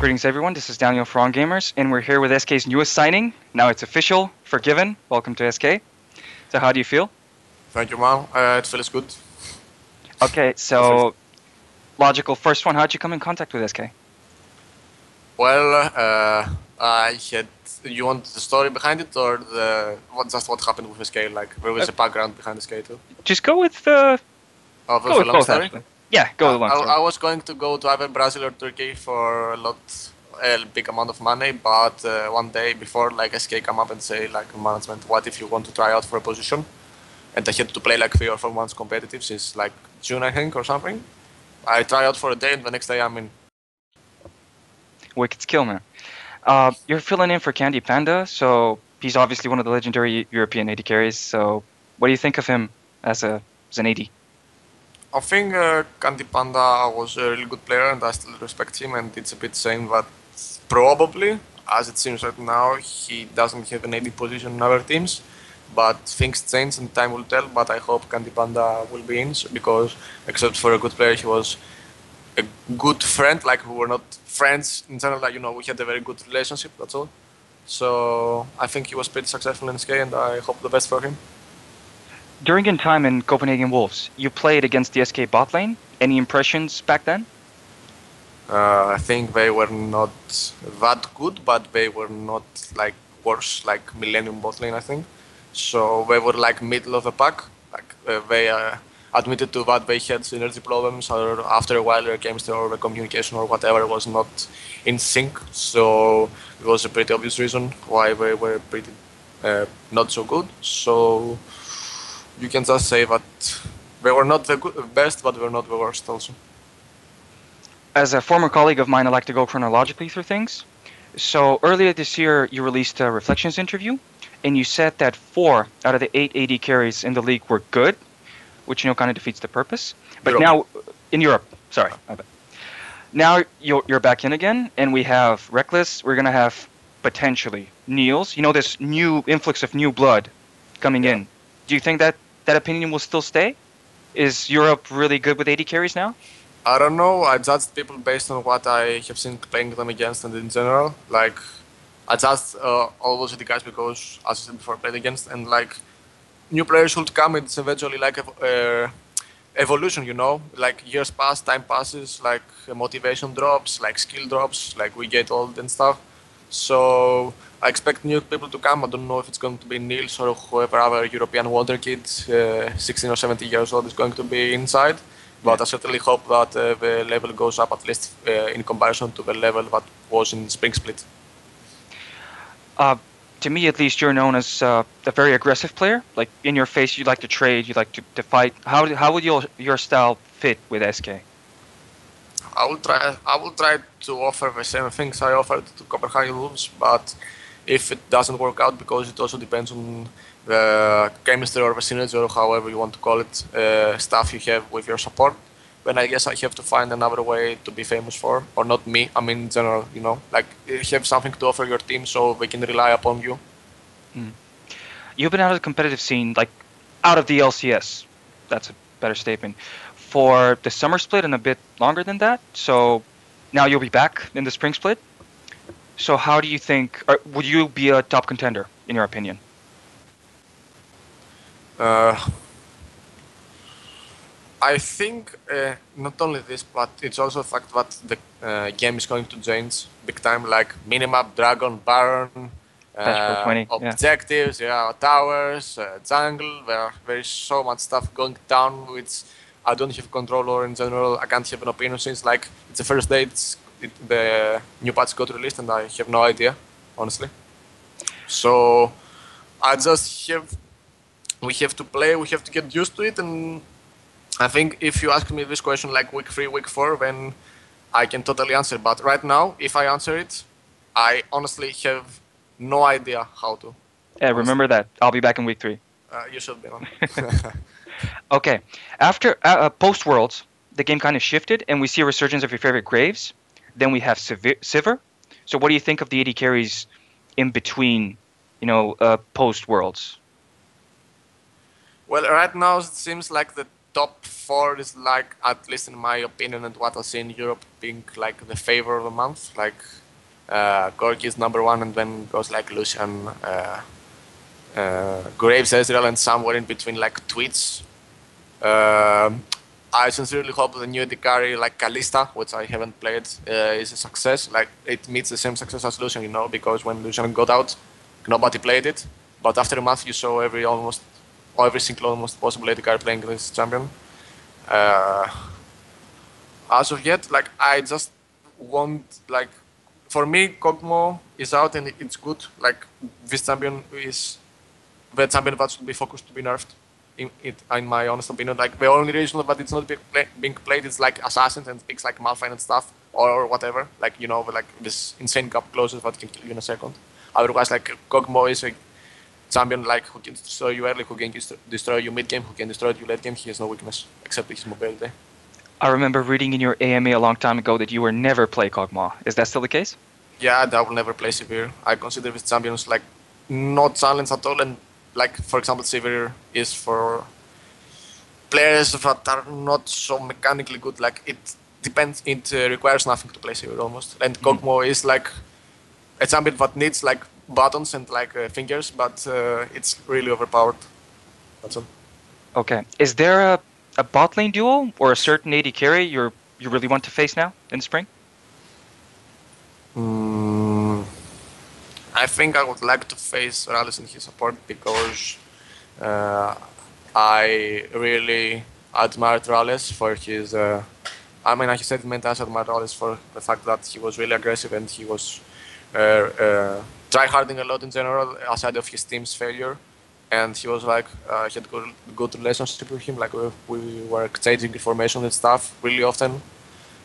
Greetings everyone, this is Daniel from Gamers, and we're here with SK's newest signing. Now it's official, Forg1ven. Welcome to SK. So how do you feel? Thank you, man. It feels good. Okay, so logical first one, how'd you come in contact with SK? Well, I had. You want the story behind it, or just what happened with SK? Like, there was a background behind SK too. Just go with Oh, go with a with long both story. actually. Yeah, go with the long story. I was going to go to either Brazil or Turkey for a big amount of money, but one day before, like SK come up and say, like management, what if you want to try out for a position? And I had to play like 3 or 4 months competitive since like June, I think, or something. I try out for a day, and the next day I'm in. Wicked skill, man. You're filling in for Candy Panda, so he's obviously one of the legendary European AD carries. So what do you think of him as an AD? I think Candy Panda was a really good player and I still respect him, and it's a bit shame that probably, as it seems right now, he doesn't have an AD position in other teams. But things change and time will tell, but I hope Candy Panda will be in, because except for a good player, he was a good friend. Like, we were not friends in general, like, we had a very good relationship, that's all. So I think he was pretty successful in SK, and I hope the best for him. During your time in Copenhagen Wolves, you played against the SK bot lane. Any impressions back then? I think they were not that good, but they were not like worse like Millennium bot lane, I think. So they were like middle of the pack. Like they admitted to that they had synergy problems, or after a while their chemistry or the communication or whatever was not in sync. So it was a pretty obvious reason why they were pretty not so good. So you can just say that they were not the best, but they were not the worst also. As a former colleague of mine, I like to go chronologically through things. So earlier this year, you released a Reflections interview, and you said that 4 out of the 8 AD carries in the league were good, which kind of defeats the purpose. But Europe. now, in Europe, sorry, my bad. Now you're back in again, and we have Reckless. We're gonna have potentially Niels. This new influx of new blood coming in. Do you think that opinion will still stay? Is Europe really good with AD carries now? I don't know. I judge people based on what I have seen playing them against, and in general, like I judge all those the guys because, as I said before, I played against, and like new players should come. It's eventually like a evolution, Like years pass, time passes, like motivation drops, like skill drops, like we get old and stuff. So I expect new people to come. I don't know if it's going to be Niels or whoever other European wonder kid, 16 or 17 years old, is going to be inside. But I certainly hope that the level goes up, at least in comparison to the level that was in Spring Split. To me, at least, you're known as a very aggressive player. Like, in your face, you like to trade, you like to fight. How would your style fit with SK? I will try to offer the same things I offered to Copenhagen Wolves, but if it doesn't work out, because it also depends on the chemistry or the synergy or however you want to call it, stuff you have with your support, then I guess I have to find another way to be famous for, or not me, I mean in general, like have something to offer your team so they can rely upon you. You've been out of the competitive scene, like out of the LCS, that's a better statement, for the summer split and a bit longer than that. So now you'll be back in the spring split. So how do you think, would you be a top contender, in your opinion? I think not only this, but it's also the fact that the game is going to change big time, like minimap, dragon, baron, objectives, towers, jungle. There is so much stuff going down, which I don't have control over in general. I can't have an opinion since like it's the first day the new patch got released, and I have no idea, honestly. So I just we have to play, we have to get used to it, and I think if you ask me this question like week 3, week 4, then I can totally answer. But right now, if I answer it, I honestly have no idea how to. Yeah, remember that. I'll be back in week 3. You should be on. Okay. After post-Worlds, the game kind of shifted, and we see a resurgence of your favorite Graves. Then we have Sivir. So what do you think of the AD carries in between, post-Worlds? Well, right now it seems like the top 4 is like, at least in my opinion and what I see in Europe, being like the favor of the month. Like Gorky is number 1, and then goes like Lucian, Graves, Ezreal, and somewhere in between like Twitch. I sincerely hope the new AD carry like Kalista, which I haven't played, is a success. Like it meets the same success as Lucian, because when Lucian got out, nobody played it. But after a month, you saw every single almost possible AD carry playing this champion. As of yet, like I just want like, for me, Kog'Maw is out and it's good. Like this champion is the champion that should be focused to be nerfed. In my honest opinion, like the only reason that it's not being played is like assassins and picks like Malphite and stuff or whatever. Like like this insane gap closes that can kill you in a second. Otherwise, like Kog'Maw is a champion like who can destroy you early, who can destroy you mid game, who can destroy you late game. He has no weakness except his mobility. I remember reading in your AMA a long time ago that you were never play Kog'Maw. Is that still the case? Yeah, I will never play Severe. I consider these champions like not challenged at all, and like for example, Severe is for players that are not so mechanically good. Like it depends. It requires nothing to play Severe almost. And Kog'Maw is like a champion that needs like buttons and like fingers, but it's really overpowered. That's all. Okay. Is there a bot lane duel or a certain AD carry you really want to face now in the spring? I think I would like to face Rallis in his support because I really admired Rallis for his. I said meant I admired Rallis for the fact that he was really aggressive and he was tryharding a lot in general, aside of his team's failure. And he was like, he had good relationship with him. Like we were exchanging information and stuff really often.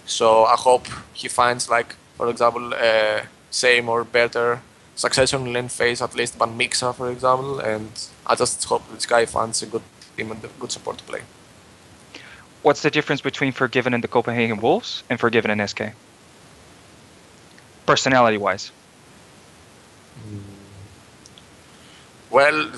So I hope he finds like, for example, same or better succession in lane phase at least than Mixa, for example. And I just hope this guy finds a good team and a good support to play. What's the difference between Forg1ven and the Copenhagen Wolves and Forg1ven and SK? Personality-wise. Well,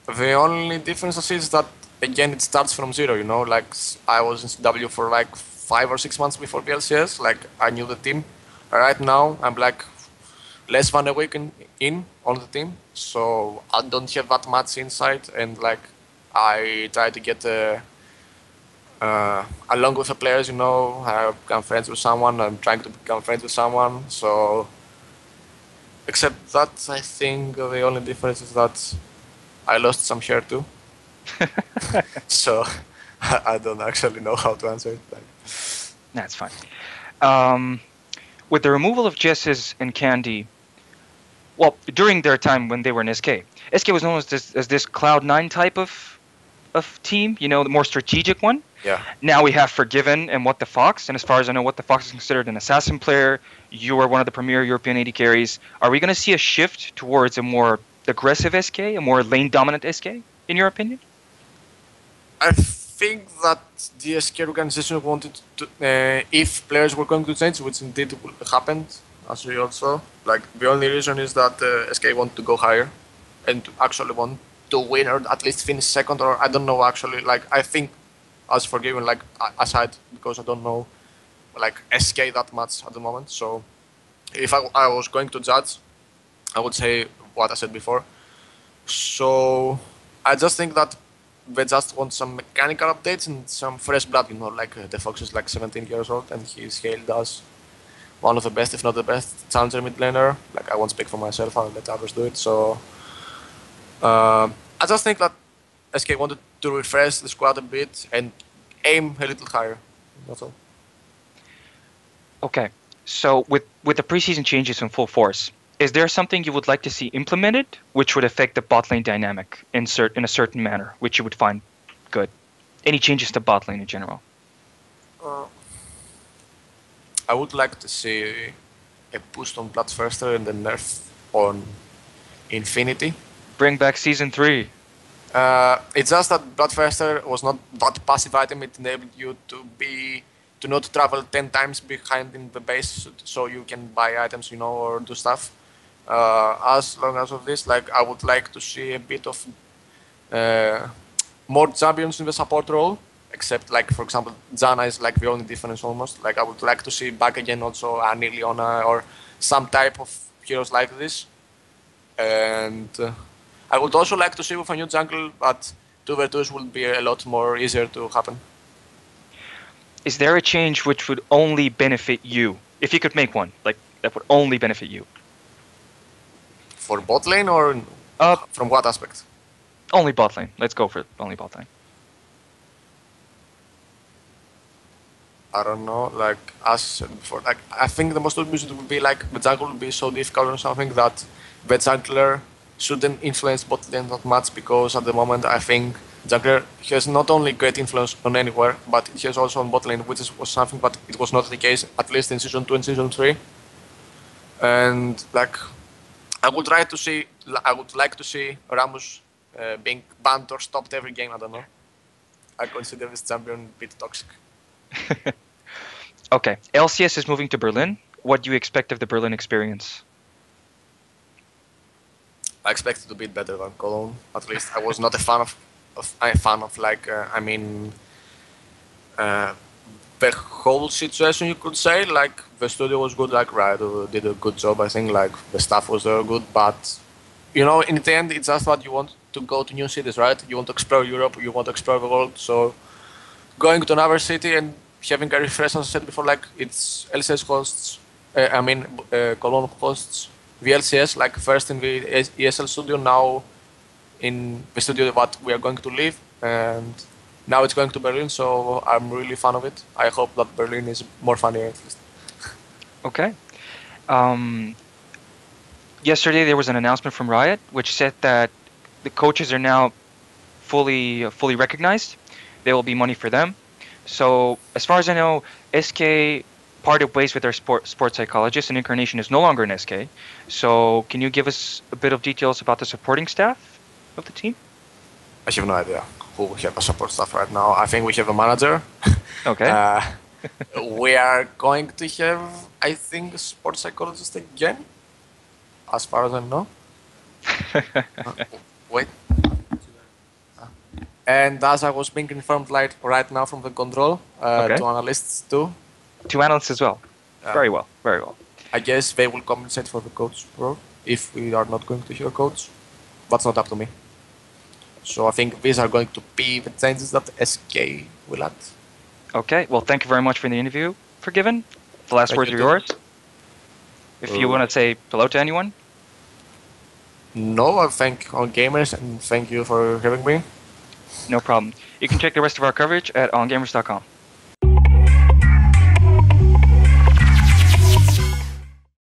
the only difference is that again it starts from zero. Like I was in CW for like 5 or 6 months before BLCS. Like I knew the team. Right now I'm like less than a week in on the team, so I don't have that much insight. And like I try to get along with the players. I become friends with someone. I'm trying to become friends with someone. So except that, I think the only difference is that I lost some hair too. So I don't actually know how to answer it. That's fine. With the removal of Jesses and Candy, well, during their time when they were in SK was known as this Cloud9 type of team, the more strategic one. Yeah. Now we have Forg1ven and What the Fox, and as far as I know, What the Fox is considered an assassin player. You are one of the premier European AD carries. Are we going to see a shift towards a more aggressive SK, a more lane-dominant SK, in your opinion? I think that the SK organization wanted to, if players were going to change, which indeed happened, as we also, like the only reason is that SK want to go higher and actually want to win or at least finish second, or I don't know actually. Like I think as Forg1ven, like aside, because I don't know like SK that much at the moment. So if I was going to judge, I would say what I said before. So I just think that they just want some mechanical updates and some fresh blood. Like the Fox is like 17 years old and he's hailed as one of the best, if not the best, challenger mid laner. Like I won't speak for myself, I'll let others do it. So I just think that SK wanted to refresh the squad a bit and aim a little higher. That's all. Okay, so with the preseason changes in full force, is there something you would like to see implemented which would affect the bot lane dynamic in a certain manner, which you would find good? Any changes to bot lane in general? I would like to see a boost on Bloodthirster and a nerf on Infinity. Bring back Season 3. It's just that Bloodthirster was not that passive item. It enabled you to not travel 10 times behind in the base, so you can buy items, or do stuff. As long as of this, like I would like to see a bit of more champions in the support role, except like for example, Zana is like the only difference almost. Like I would like to see back again also Annie, Leona, or some type of heroes like this. And I would also like to see with a new jungle, but 2v2s will be a lot more easier to happen. Is there a change which would only benefit you? If you could make one, like that would only benefit you. For bot lane or from what aspect? Only bot lane. Let's go for only bot lane. I don't know, like as I said before, like I think the most obvious would be like the jungle would be so difficult or something that the jungler shouldn't influence bot lane that much, because at the moment I think jungler has not only great influence on anywhere, but it has also on bot lane, which was something but it was not the case at least in season 2 and season 3. And like I would like to see Ramus being banned or stopped every game. I don't know. I consider this champion a bit toxic. Okay, LCS is moving to Berlin. What do you expect of the Berlin experience? I expect it to be better than Cologne. At least I was not a fan of like the whole situation, you could say. Like the studio was good, like Riot did a good job. I think like the staff was good, but you know, in the end, it's just what you want to go to new cities, right? You want to explore Europe, you want to explore the world. So going to another city and having a refresh, as I said before, like it's LCS hosts. Cologne hosts the LCS, like first in the ESL studio, now in the studio that we are going to live, and now it's going to Berlin. So I'm really fan of it. I hope that Berlin is more fun here at least. Okay. Yesterday there was an announcement from Riot which said that the coaches are now fully recognized. There will be money for them. So as far as I know, SK parted ways with their sports psychologist, and Incarnation is no longer in SK. So can you give us a bit of details about the supporting staff of the team? I have no idea who we have as support staff right now. I think we have a manager. Okay. We are going to have, I think, a sports psychologist again, as far as I know. Wait. And as I was being informed like right now from the control, Okay. 2 analysts too. 2 analysts as well. Very well. Very well. I guess they will compensate for the coach role if we are not going to hear coach. That's not up to me. So I think these are going to be the changes that SK will add. Okay. Well, thank you very much for the interview, Forg1ven. The last Thank words you are too. yours. If you want to say hello to anyone. No, I thank all gamers and thank you for having me. No problem. You can check the rest of our coverage at ongamers.com.